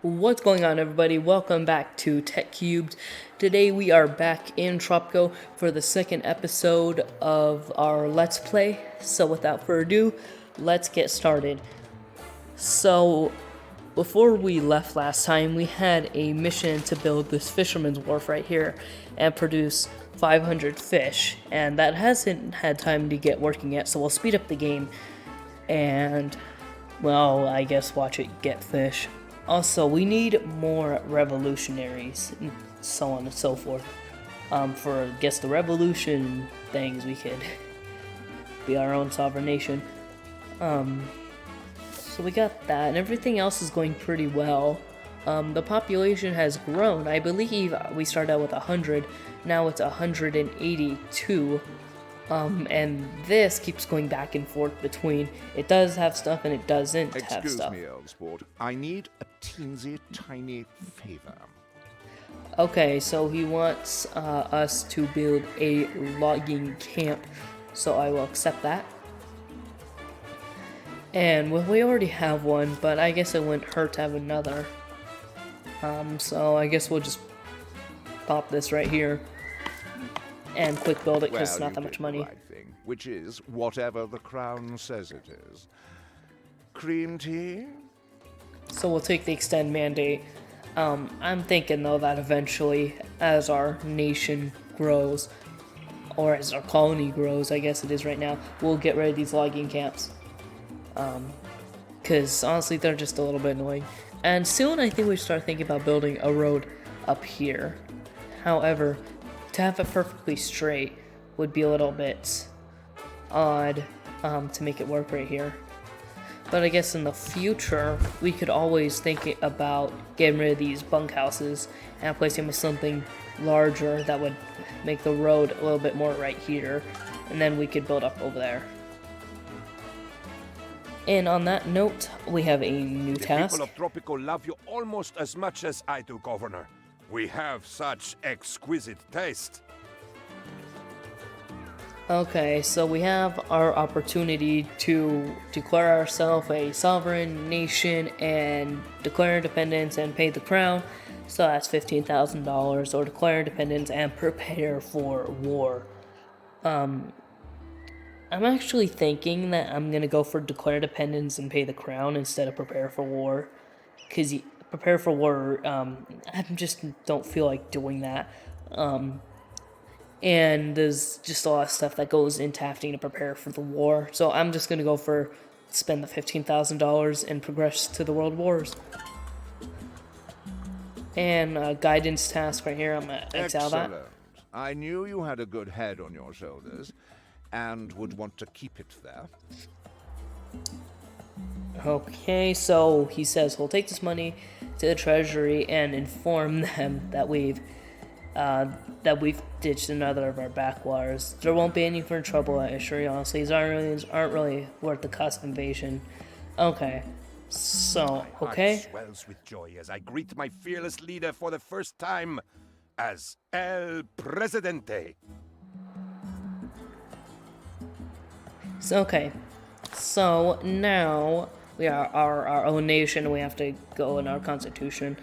What's going on, everybody? Welcome back to TEK³. Today we are back in Tropico for the second episode of our Let's Play. So without further ado, let's get started. So before we left last time, we had a mission to build this fisherman's wharf right here and produce 500 fish, and that hasn't had time to get working yet, so we'll speed up the game and, well, I guess watch it get fish. Also, we need more revolutionaries, and so on and so forth. For, I guess, the revolution things, we could be our own sovereign nation. So we got that, and everything else is going pretty well. The population has grown. I believe we started out with 100, now it's 182. And this keeps going back and forth between it does have stuff and it doesn't have stuff. Excuse me, old sport. I need a teensy tiny favor. Okay, so he wants us to build a logging camp, so I will accept that. And well, we already have one, but I guess it wouldn't hurt to have another. So I guess we'll just pop this right here and quick build it because it's not that much money. Right thing, which is whatever the crown says it is. Cream tea? So we'll take the extend mandate. I'm thinking though that eventually, as our nation grows, or as our colony grows, I guess it is right now, we'll get rid of these logging camps. Because honestly, they're just a little bit annoying. And soon I think we start thinking about building a road up here. However, to have it perfectly straight would be a little bit odd to make it work right here. But I guess in the future, we could always think about getting rid of these bunkhouses and replacing them with something larger that would make the road a little bit more right here. And then we could build up over there. And on that note, we have a new task. The people of Tropico love you almost as much as I do, Governor. We have such exquisite taste. Okay, so we have our opportunity to declare ourselves a sovereign nation and declare independence and pay the crown. So that's $15,000, or declare independence and prepare for war. I'm actually thinking that I'm gonna go for declare independence and pay the crown instead of prepare for war, because prepare for war, I just don't feel like doing that. And there's just a lot of stuff that goes into having to prepare for the war. So I'm just going to go for spend the $15,000 and progress to the world wars. And guidance task right here, I'm going to exile that. Excellent. I knew you had a good head on your shoulders and would want to keep it there. Okay, so he says we'll take this money to the treasury and inform them that we've ditched another of our backwaters. There won't be any for trouble, I assure you. Honestly, these aren't really worth the cost of invasion. Okay, so okay. My heart swells with joy as I greet my fearless leader for the first time as El Presidente. So, okay, so now we are our own nation. We have to go in our constitution.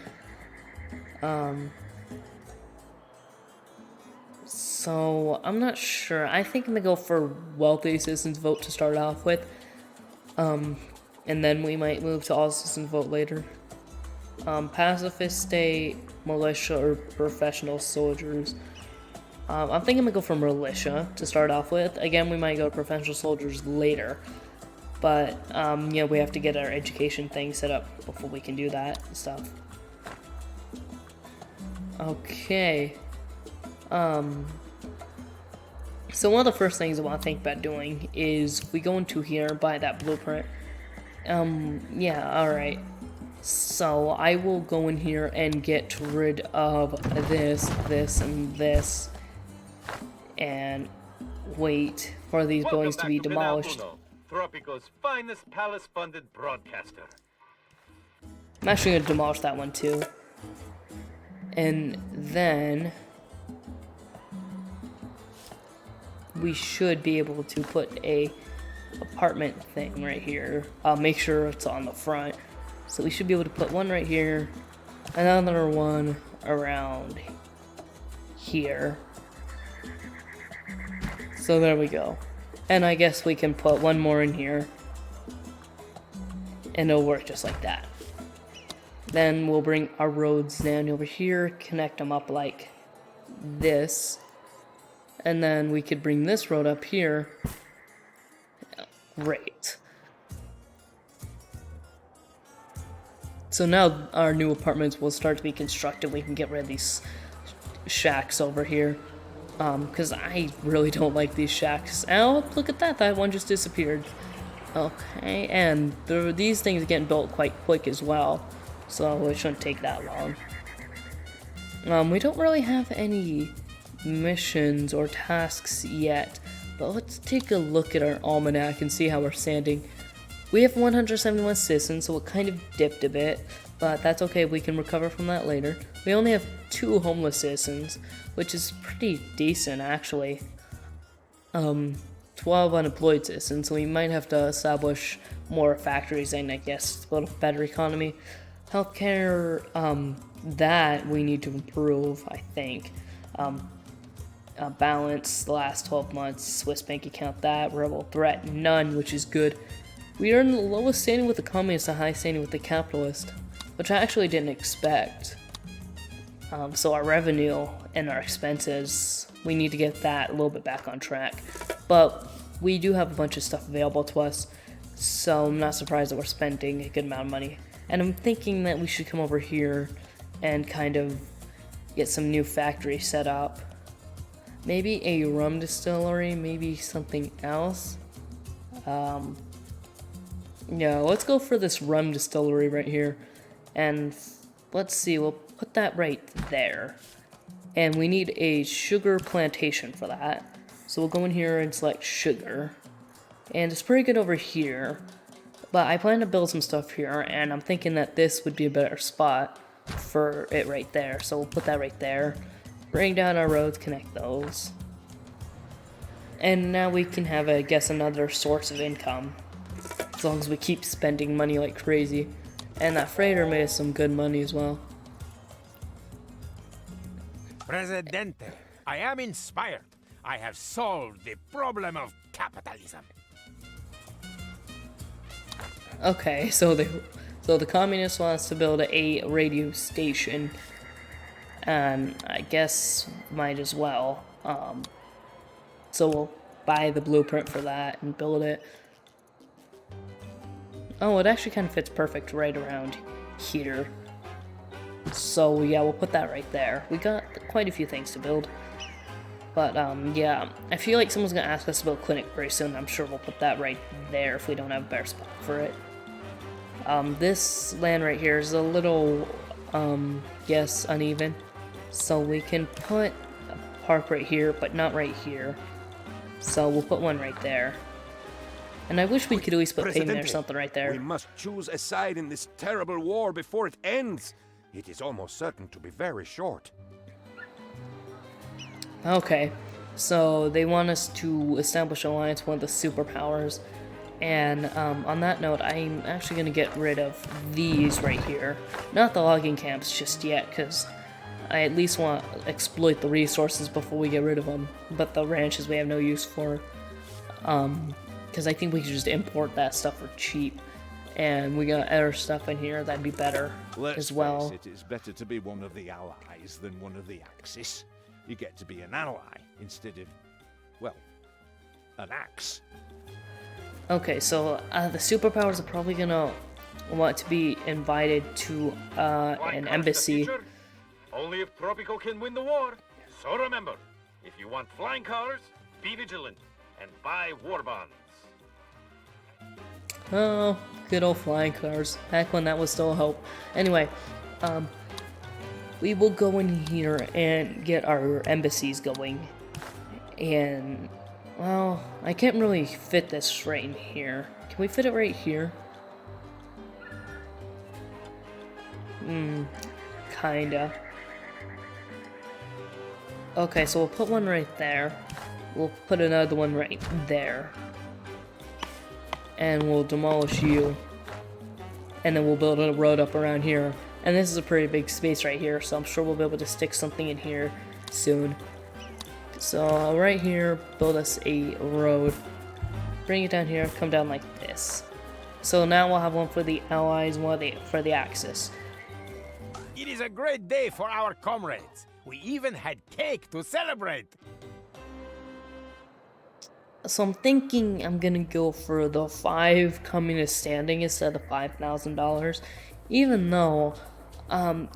So I'm not sure. I think I'm gonna go for wealthy citizens vote to start off with. And then we might move to all citizens vote later. Pacifist state, militia, or professional soldiers. I'm thinking I'm gonna go for militia to start off with. Again, we might go professional soldiers later. But, we have to get our education thing set up before we can do that and stuff. Okay. So one of the first things I want to think about doing is we go into here, buy that blueprint. Yeah, alright. So I will go in here and get rid of this, and this. And wait for these buildings to be demolished. Tropico's finest palace-funded broadcaster. I'm actually going to demolish that one too. And then we should be able to put a apartment thing right here. I'll make sure it's on the front. So we should be able to put one right here, another one around here. So there we go. And I guess we can put one more in here, and it'll work just like that. Then we'll bring our roads down over here, connect them up like this, and then we could bring this road up here. Great. So now our new apartments will start to be constructed. We can get rid of these shacks over here. Because I really don't like these shacks. Oh, look at that. That one just disappeared. Okay, and these things are getting built quite quick as well. So it shouldn't take that long. We don't really have any missions or tasks yet. But let's take a look at our almanac and see how we're standing. We have 171 citizens, so it kind of dipped a bit, but that's okay, we can recover from that later. We only have 2 homeless citizens, which is pretty decent actually. 12 unemployed citizens, so we might have to establish more factories and I guess build a better economy. Healthcare, that we need to improve, I think. Balance the last 12 months, Swiss bank account, that, rebel threat, none, which is good. We are in the lowest standing with the communist, the highest standing with the capitalist, which I actually didn't expect. So our revenue and our expenses, we need to get that a little bit back on track. But we do have a bunch of stuff available to us, so I'm not surprised that we're spending a good amount of money. And I'm thinking that we should come over here and kind of get some new factories set up. Maybe a rum distillery, maybe something else. Yeah, let's go for this rum distillery right here. And let's see, we'll put that right there. And we need a sugar plantation for that. So we'll go in here and select sugar. And it's pretty good over here. But I plan to build some stuff here, and I'm thinking that this would be a better spot for it right there. So we'll put that right there. Bring down our roads, connect those. And now we can have, I guess, another source of income. As long as we keep spending money like crazy. And that freighter made us some good money as well. Presidente, I am inspired. I have solved the problem of capitalism. Okay, so the communist wants to build a radio station. And I guess might as well. So we'll buy the blueprint for that and build it. Oh, it actually kind of fits perfect right around here. So yeah, we'll put that right there. We got quite a few things to build. But yeah, I feel like someone's gonna ask us about clinic very soon. I'm sure we'll put that right there if we don't have a better spot for it. This land right here is a little, yes, uneven. So we can put a park right here, but not right here. So we'll put one right there. And I wish we could at least put pavement or something right there. We must choose a side in this terrible war before it ends. It is almost certain to be very short. Okay, so they want us to establish an alliance with one of the superpowers. And on that note, I'm actually going to get rid of these right here. Not the logging camps just yet, because I at least want to exploit the resources before we get rid of them. But the ranches we have no use for. Because I think we could just import that stuff for cheap. And we got other stuff in here that'd be better as well. Let's face it is better to be one of the allies than one of the Axis. You get to be an ally instead of, well, an axe. Okay, so the superpowers are probably gonna want to be invited to an embassy. Only if Tropico can win the war. So remember, if you want flying cars, be vigilant and buy war bonds. Oh, good old flying cars. Back when that was still a hope. Anyway, we will go in here and get our embassies going. And, well, I can't really fit this right in here. Can we fit it right here? Kinda. Okay, so we'll put one right there. We'll put another one right there. And we'll demolish you. and then we'll build a road up around here. And this is a pretty big space right here, so I'm sure we'll be able to stick something in here soon. So right here, build us a road. Bring it down here, come down like this. So now we'll have one for the Allies, one for the Axis. It is a great day for our comrades. We even had cake to celebrate. So I'm thinking I'm gonna go for the 5 communist standing instead of $5,000. Even though,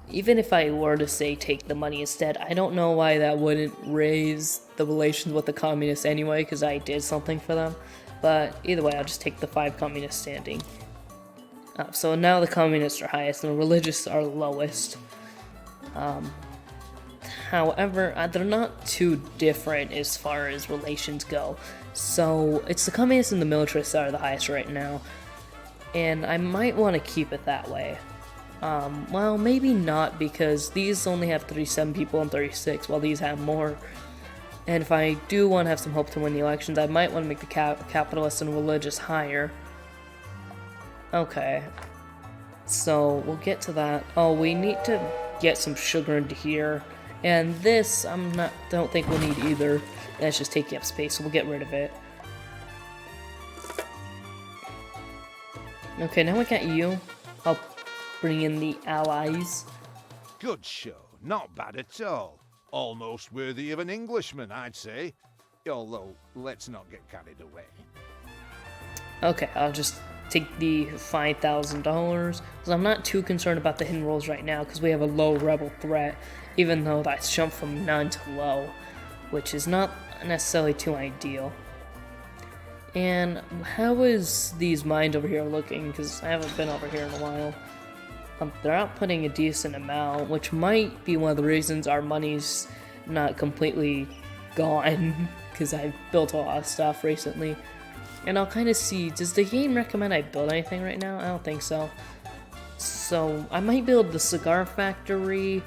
even if I were to say take the money instead, I don't know why that wouldn't raise the relations with the communists anyway, because I did something for them. But either way, I'll just take the 5 communist standing. So now the communists are highest and the religious are lowest. However, they're not too different as far as relations go. So it's the communists and the militarists that are the highest right now. And I might want to keep it that way. Well, maybe not, because these only have 37 people and 36, while these have more. And if I do want to have some hope to win the elections, I might want to make the capitalists and religious higher. Okay. So we'll get to that. Oh, we need to get some sugar into here. And this, don't think we'll need either. That's just taking up space, so we'll get rid of it. Okay, now we got you. I'll bring in the Allies. Good show. Not bad at all. Almost worthy of an Englishman, I'd say. Although, let's not get carried away. Okay, I'll just take the $5,000, because I'm not too concerned about the hidden rolls right now, because we have a low rebel threat, even though that's jumped from none to low, which is not necessarily too ideal. And how is these mines over here looking? Because I haven't been over here in a while. They're outputting a decent amount, which might be one of the reasons our money's not completely gone, because I've built a lot of stuff recently. And I'll kind of see, does the game recommend I build anything right now? I don't think so. So I might build the cigar factory,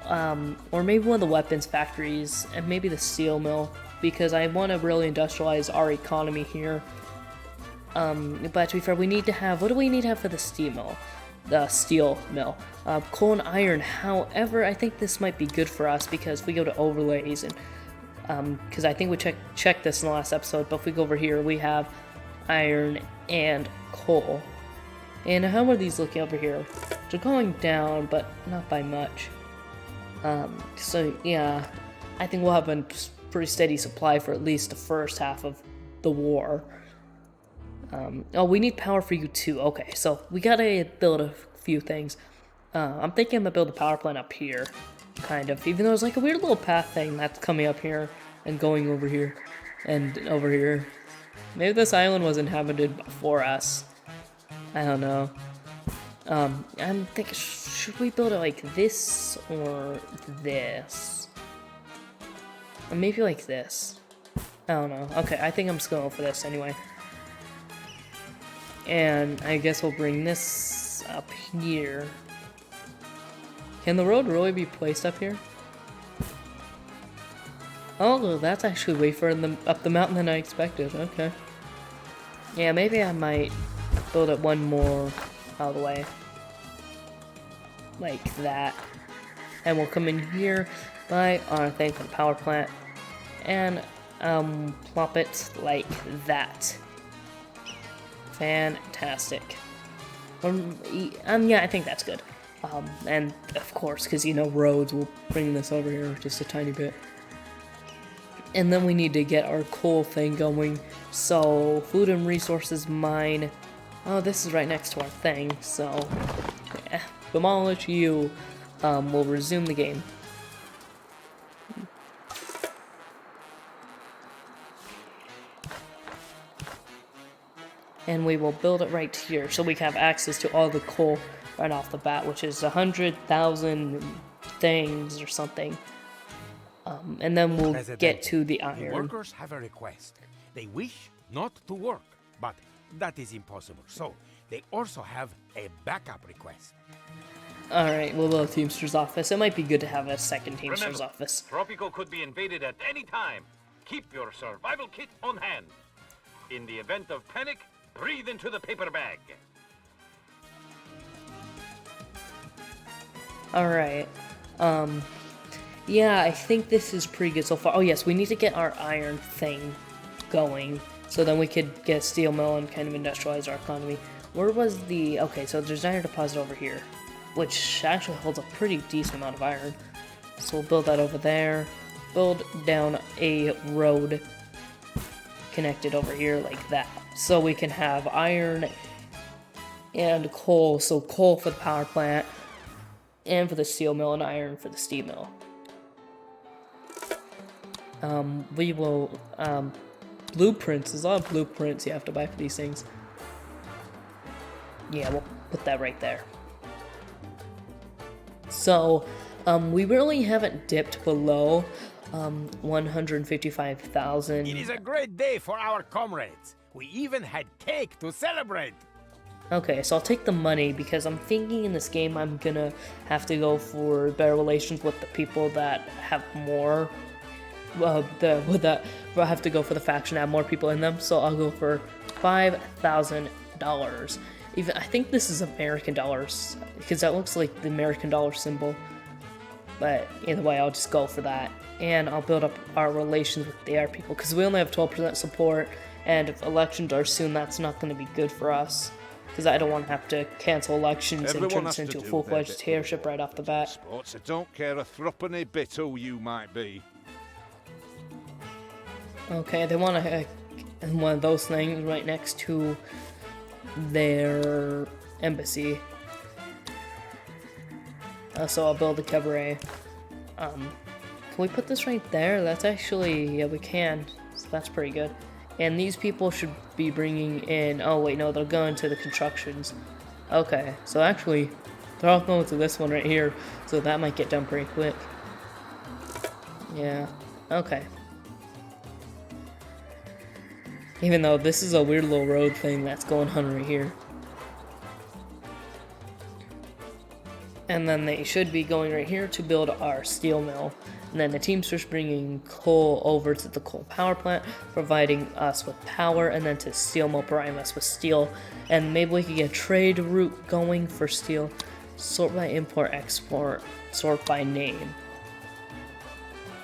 or maybe one of the weapons factories, and maybe the steel mill, because I want to really industrialize our economy here. But to be fair, we need to have, what do we need to have for the steel mill? The steel mill. Coal and iron. However, I think this might be good for us, because if we go to overlays, and because I think we checked this in the last episode, but if we go over here, we have iron and coal. And how are these looking over here? They're going down, but not by much. So yeah, I think we'll have a pretty steady supply for at least the first half of the war. Oh, we need power for you too. Okay, so we gotta build a few things. I'm thinking I'm gonna build a power plant up here, kind of. Even though there's like a weird little path thing that's coming up here and going over here and over here. Maybe this island was inhabited before us. I don't know. I'm thinking, should we build it like this or this? Or maybe like this. I don't know. Okay, I think I'm just going for this anyway. And I guess we'll bring this up here. Can the road really be placed up here? Oh, well, that's actually way further up the mountain than I expected. Okay. Yeah, maybe I might build it one more out of the way. Like that. And we'll come in here, buy our thing for the power plant, and plop it like that. Fantastic. Yeah, I think that's good. And of course, because you know roads, we'll bring this over here just a tiny bit. And then we need to get our coal thing going. So food and resources mine. Oh, this is right next to our thing. So yeah, demolish you. We'll resume the game. And we will build it right here, so we can have access to all the coal right off the bat, which is 100,000 things or something. And then we'll get to the iron. The workers have a request. They wish not to work, but that is impossible. So they also have a backup request. Alright, we'll build a Teamster's office. It might be good to have a second Teamster's Remember, office. Tropico could be invaded at any time. Keep your survival kit on hand. In the event of panic, breathe into the paper bag. Alright. Yeah, I think this is pretty good so far. Oh yes, we need to get our iron thing going, so then we could get a steel mill and kind of industrialize our economy. Where was the... Okay, so there's an iron deposit over here, which actually holds a pretty decent amount of iron. So we'll build that over there. Build down a road connected over here like that. So we can have iron and coal. So coal for the power plant, and for the steel mill, and iron for the steel mill. We will, blueprints. There's a lot of blueprints you have to buy for these things. Yeah, we'll put that right there. So, we really haven't dipped below, 155,000. It is a great day for our comrades. We even had cake to celebrate. Okay, so I'll take the money because I'm thinking in this game I'm gonna have to go for better relations with the people that have more. We'll have to go for the faction that have more people in them. So I'll go for $5,000. Even I think this is American dollars because that looks like the American dollar symbol. But either way, I'll just go for that, and I'll build up our relations with their people because we only have 12% support, and if elections are soon, that's not going to be good for us. Because I don't want to have to cancel elections and turn this into a full-fledged dictatorship right off the bat. Sports, I don't care a threepenny bit who you might be. Okay, they want to one of those things right next to their embassy. So I'll build a cabaret. Can we put this right there? That's actually, yeah, we can. So that's pretty good. And these people should be bringing in, oh wait, no, they'll go into the constructions. Okay, so actually, they're all going to this one right here, so that might get done pretty quick. Yeah, okay. Even though this is a weird little road thing that's going on right here. And then they should be going right here to build our steel mill. And then the Teamsters bringing coal over to the coal power plant, providing us with power, and then to steel mill providing us with steel. And maybe we could get a trade route going for steel. Sort by import, export, sort by name.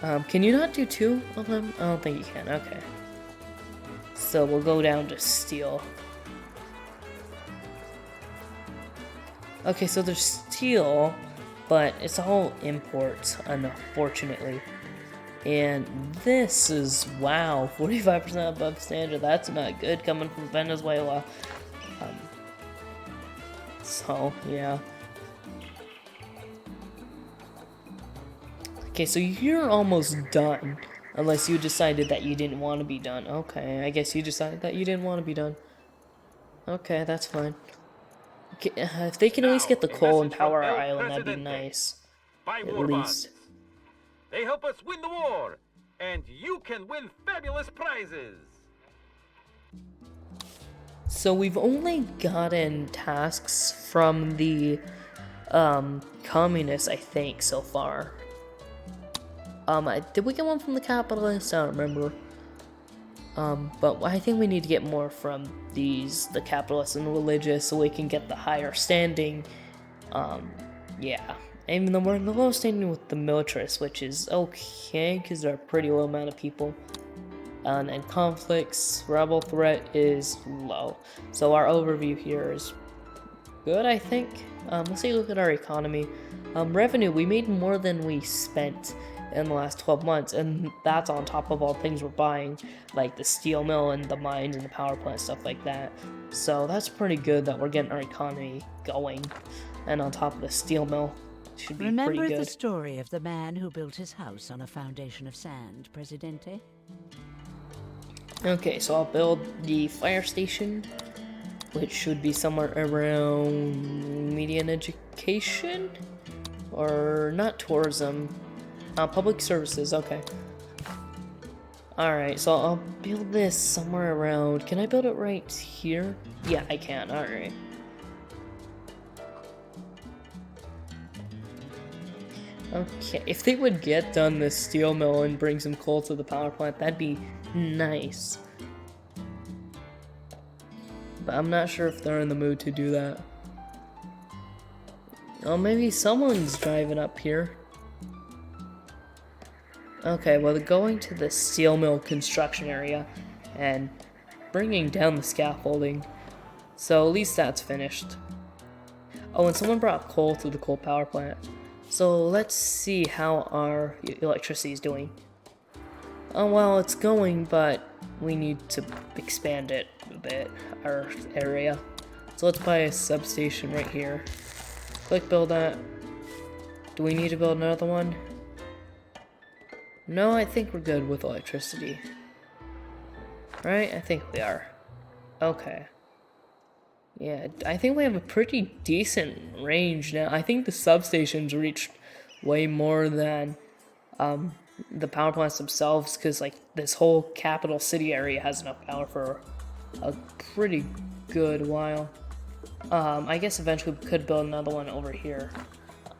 Can you not do two of them? I don't think you can. Okay. So we'll go down to steel. Okay, so there's steel, but it's all imports, unfortunately. And this is, wow, 45% above standard. That's not good coming from Venezuela. So, yeah. Okay, so you're almost done. Unless you decided that you didn't want to be done. Okay, I guess you decided that you didn't want to be done. Okay, that's fine. If they can at least get the coal and power our island, that'd be nice. Buy At war least. bonds. They help us win the war, and you can win fabulous prizes. So we've only gotten tasks from the communists, I think, so far. Did we get one from the capitalists? I don't remember. But I think we need to get more from the capitalists and religious so we can get the higher standing. Yeah. Even though we're in the low standing with the militarists, which is okay, because they're a pretty low amount of people. And then conflicts, rebel threat is low. So our overview here is good, I think. Let's take a look at our economy. Revenue, we made more than we spent in the last 12 months, and that's on top of all things we're buying, like the steel mill and the mines and the power plant, stuff like that. So that's pretty good that we're getting our economy going, and on top of the steel mill, should be pretty Remember good. the story of the man who built his house on a foundation of sand, Presidente? Okay, so I'll build the fire station, which should be somewhere around media and education, or not tourism. Public services, okay. Alright, so I'll build this somewhere around... Can I build it right here? Yeah, I can, alright. Okay, if they would get done this steel mill and bring some coal to the power plant, that'd be nice. But I'm not sure if they're in the mood to do that. Oh, maybe someone's driving up here. Okay, well, they're going to the steel mill construction area and bringing down the scaffolding. So at least that's finished. Oh, and someone brought coal to the coal power plant. So let's see how our electricity is doing. Oh, well, it's going, but we need to expand it a bit, our area. So let's buy a substation right here. Click build that. Do we need to build another one? No, I think we're good with electricity. Right? I think we are. Okay. Yeah, I think we have a pretty decent range now. I think the substations reached way more than the power plants themselves, because like this whole capital city area has enough power for a pretty good while. I guess eventually we could build another one over here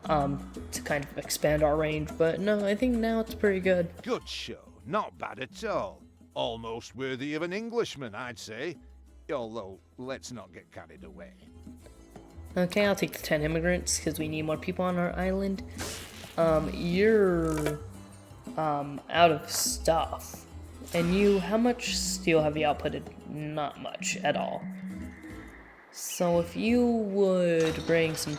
to kind of expand our range, but no, I think now it's pretty good. Good show. Not bad at all. Almost worthy of an Englishman, I'd say. Although, let's not get carried away. Okay, I'll take the 10 immigrants because we need more people on our island. You're out of stuff. And you, how much steel have you outputted? Not much at all. So if you would bring some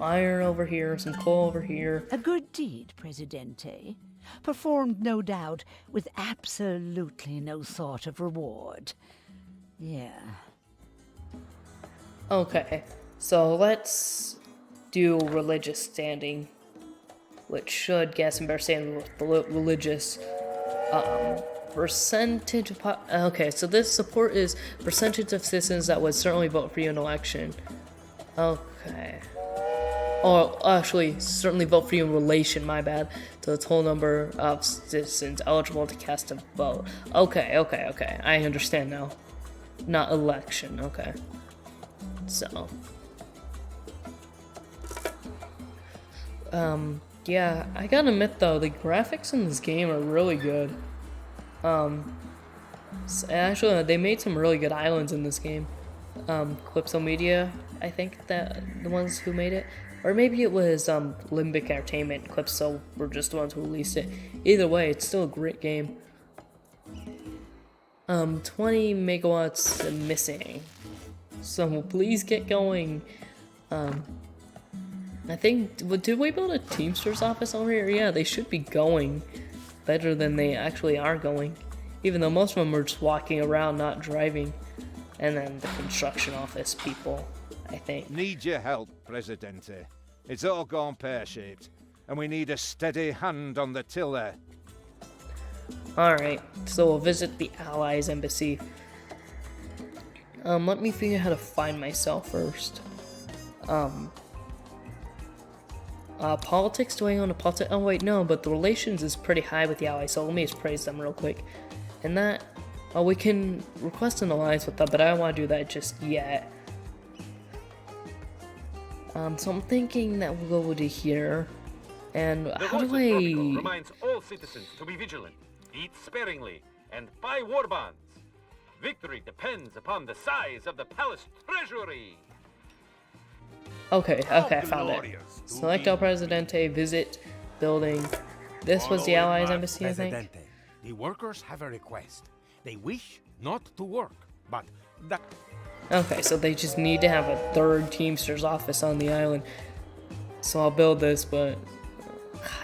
iron over here, some coal over here. A good deed, Presidente. Performed, no doubt, with absolutely no thought of reward. Yeah. Okay, so let's do religious standing, which should get some better standing with religious percentage of okay, so this support is percentage of citizens that would certainly vote for you in an election. Okay. Oh, actually, certainly vote for you in relation, my bad, to the total number of citizens eligible to cast a vote. Okay, I understand now. Not election, okay. So. Yeah, I gotta admit though, the graphics in this game are really good. Actually, they made some really good islands in this game. Calypso Media, I think that the ones who made it. Or maybe it was Limbic Entertainment and Calypso were just the ones who released it. Either way, it's still a great game. 20 megawatts missing. So please get going. I think, did we build a Teamsters office over here? Yeah, they should be going better than they actually are going. Even though most of them are just walking around, not driving. And then the construction office people, I think. Need your help, Presidente. It's all gone pear-shaped, and we need a steady hand on the tiller. Alright, so we'll visit the Allies embassy. Let me figure out how to find myself first. Politics, do I own a politics? Oh wait, no, but the relations is pretty high with the Allies, so let me just praise them real quick. And that, we can request an alliance with them, but I don't want to do that just yet. So I'm thinking that we'll go to here, and The how voice do of Tropico I... reminds all citizens to be vigilant, eat sparingly, and buy war bonds. Victory depends upon the size of the palace treasury. Okay, I found it. Select El Presidente, visit building. This was the Allies embassy, I think. Presidente, the workers have a request. They wish not to work, but that... Okay, so they just need to have a third Teamsters office on the island. So I'll build this, but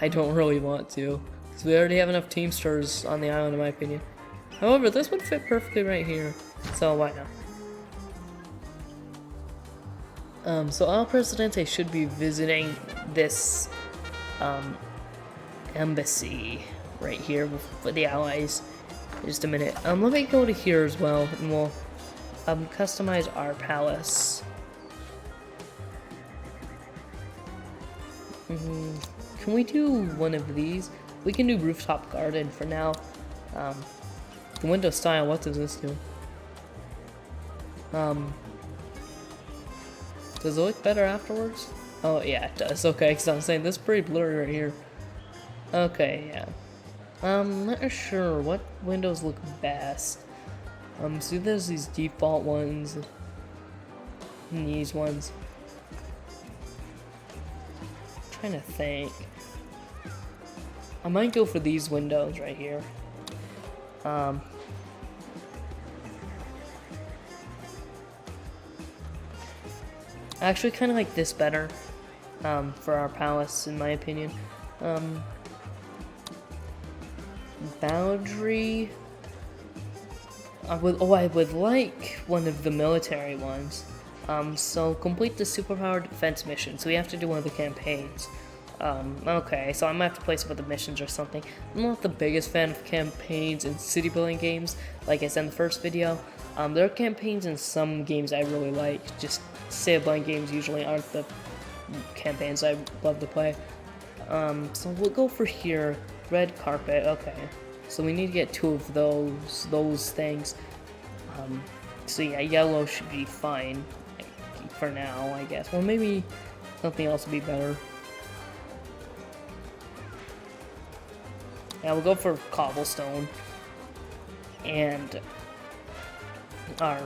I don't really want to, because we already have enough Teamsters on the island, in my opinion. However, this would fit perfectly right here, so why not? So El Presidente should be visiting this embassy right here with the Allies in just a minute. Let me go to here as well, and we'll customize our palace. Can we do one of these? We can do rooftop garden for now. The window style, what does this do? Does it look better afterwards? Oh yeah, it does. Okay, because I'm saying this is pretty blurry right here. Okay, yeah. I'm not sure what windows look best. See, there's these default ones and these ones. trying to think. I might go for these windows right here. I actually kind of like this better for our palace, in my opinion. Boundary. I would like one of the military ones. So complete the superpower defense mission. So we have to do one of the campaigns. Okay, so I might have to place up with the missions or something. I'm not the biggest fan of campaigns in city building games, like I said in the first video. There are campaigns in some games I really like. Just city building games usually aren't the campaigns I love to play. So we'll go for here. Red carpet, okay. So we need to get 2 of those things. So yeah, yellow should be fine for now, I guess. Well, maybe something else would be better. Yeah, we'll go for cobblestone. And our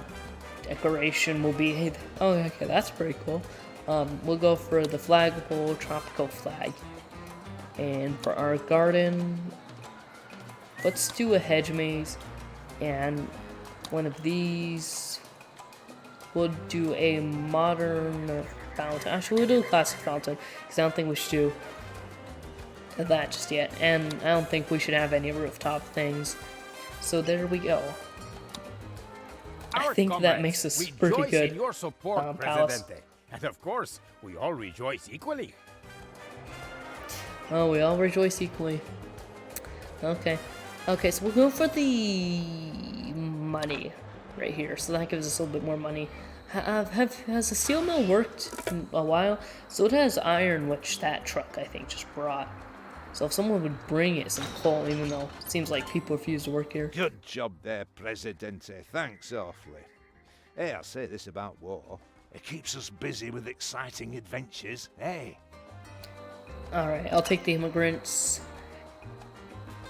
decoration will be... Oh, okay, that's pretty cool. We'll go for the flagpole, Tropico flag. And for our garden, let's do a hedge maze. And one of these, we'll do a modern fountain. Actually, we'll do a classic fountain, because I don't think we should do that just yet. And I don't think we should have any rooftop things. So there we go. I think that makes us pretty good. In your support, palace. Presidente. And of course, we all rejoice equally. Oh, we all rejoice equally. Okay. Okay, so we'll go for the money right here. So that gives us a little bit more money. Has the steel mill worked in a while? So it has iron, which that truck, I think, just brought. So if someone would bring it some coal, even though it seems like people refuse to work here. Good job there, Presidente. Thanks awfully. Hey, I'll say this about war. It keeps us busy with exciting adventures, hey? Alright, I'll take the immigrants.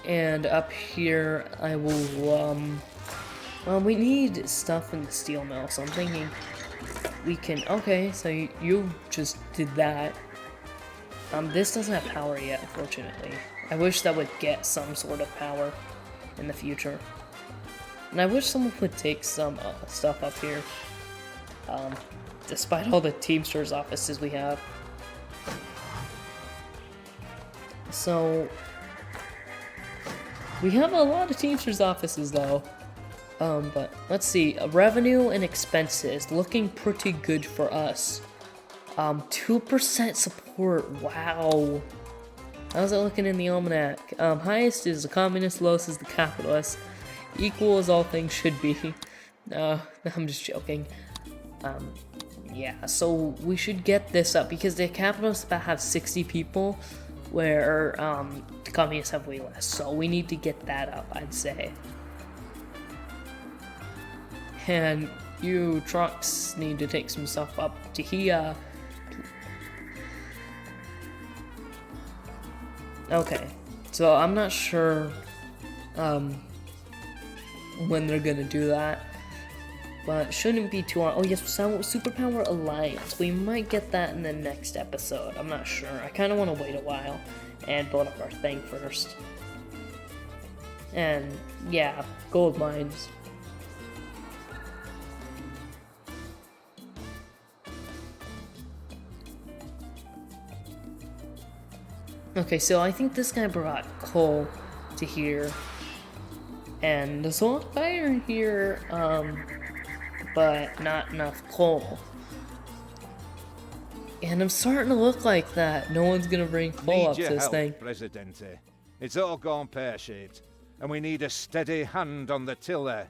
And up here, I will, well, we need stuff in the steel mill, so I'm thinking we can... Okay, so you just did that. This doesn't have power yet, unfortunately. I wish that would get some sort of power in the future. And I wish someone would take some stuff up here. Despite all the Teamsters offices we have. So, we have a lot of Teamsters offices though. But let's see, revenue and expenses looking pretty good for us. 2% support, wow. How's it looking in the almanac? Highest is the communist, lowest is the capitalist. Equal as all things should be. No, I'm just joking. Yeah, so we should get this up because the capitalists have 60 people, where the communists have way less. So we need to get that up, I'd say. And you trucks need to take some stuff up to here. Okay, so I'm not sure when they're gonna do that, but shouldn't be too long. Oh yes, Superpower Alliance. We might get that in the next episode. I'm not sure. I kind of want to wait a while and build up our thing first. And yeah, gold mines. Okay, so I think this guy brought coal to here, and there's a lot of iron here, but not enough coal. And I'm starting to look like that. No one's gonna bring coal up to this thing. Presidente. It's all gone pear-shaped, and we need a steady hand on the tiller.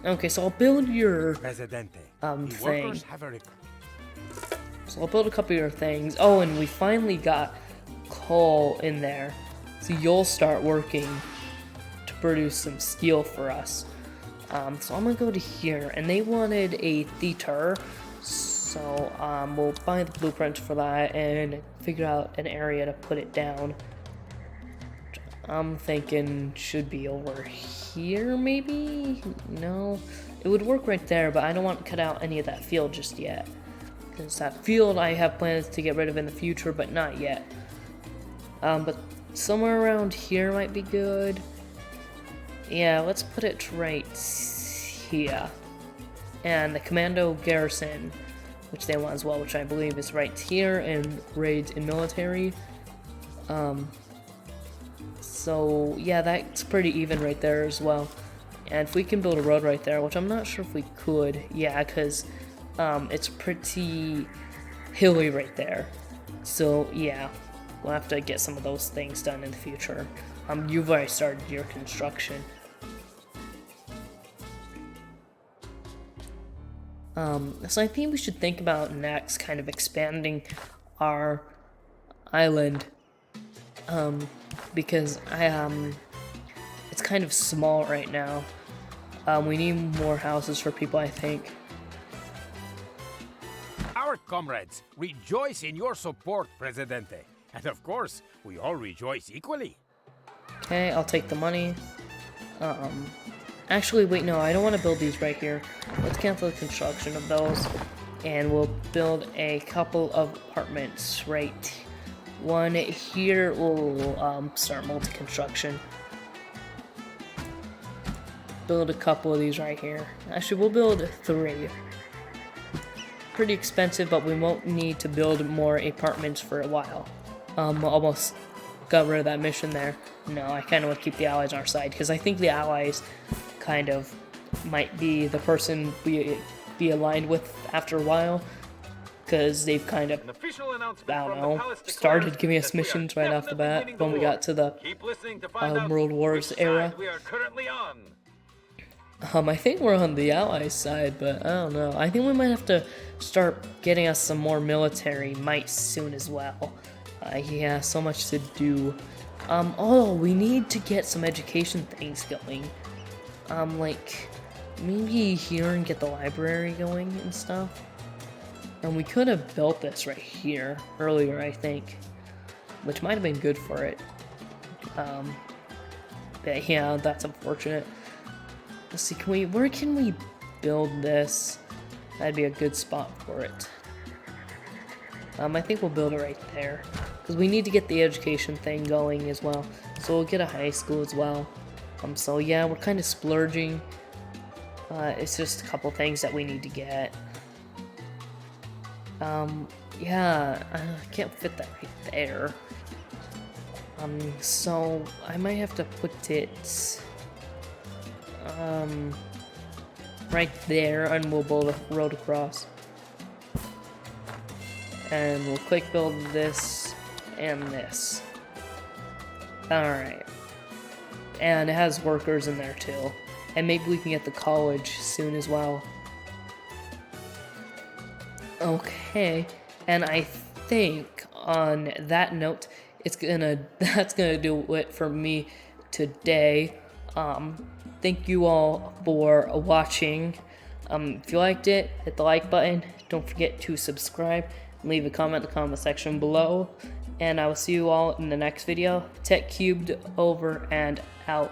Okay, so I'll build your Presidente, thing. workers have a So I'll build a couple of your things. Oh, and we finally got coal in there. So you'll start working to produce some steel for us. So I'm gonna go to here, and they wanted a theater. So we'll buy the blueprint for that and figure out an area to put it down. I'm thinking should be over here, maybe? No, it would work right there, but I don't want to cut out any of that field just yet. Because that field I have plans to get rid of in the future, but not yet. But somewhere around here might be good. Yeah, let's put it right here. And the commando garrison, which they want as well, which I believe is right here, and raids in military. So yeah, that's pretty even right there as well. And if we can build a road right there, which I'm not sure if we could, yeah, because it's pretty hilly right there. So yeah, we'll have to get some of those things done in the future. You've already started your construction. So I think we should think about next kind of expanding our island, because it's kind of small right now. We need more houses for people, I think. Our comrades rejoice in your support, Presidente. And of course, we all rejoice equally. Okay, I'll take the money. Actually, wait, no, I don't want to build these right here. Let's cancel the construction of those, and we'll build a couple of apartments right. One here, we'll start multi-construction. Build a couple of these right here. Actually, we'll build 3. Pretty expensive, but we won't need to build more apartments for a while. Almost got rid of that mission there. No, I kind of want to keep the allies on our side, because I think the allies kind of might be the person we be aligned with after a while, because they've kind of, I don't know, started giving us missions right off the bat when we got to the World Wars era. I think we're on the Allies side, but I don't know. I think we might have to start getting us some more military might soon as well. Yeah, so much to do. Oh, we need to get some education things going. Like, maybe here and get the library going and stuff. And we could have built this right here earlier, I think, which might have been good for it. But yeah, that's unfortunate. Let's see, where can we build this? That'd be a good spot for it. I think we'll build it right there, because we need to get the education thing going as well. So we'll get a high school as well. So yeah, we're kind of splurging. It's just a couple things that we need to get. Yeah, I can't fit that right there. So I might have to put it right there, and we'll build a road across. And we'll quick build this and this. Alright. And it has workers in there too. And maybe we can get the college soon as well. Okay. And I think on that note, that's gonna do it for me today. Thank you all for watching. If you liked it, hit the like button. Don't forget to subscribe. Leave a comment in the comment section below. And I will see you all in the next video. TEK³ over and out.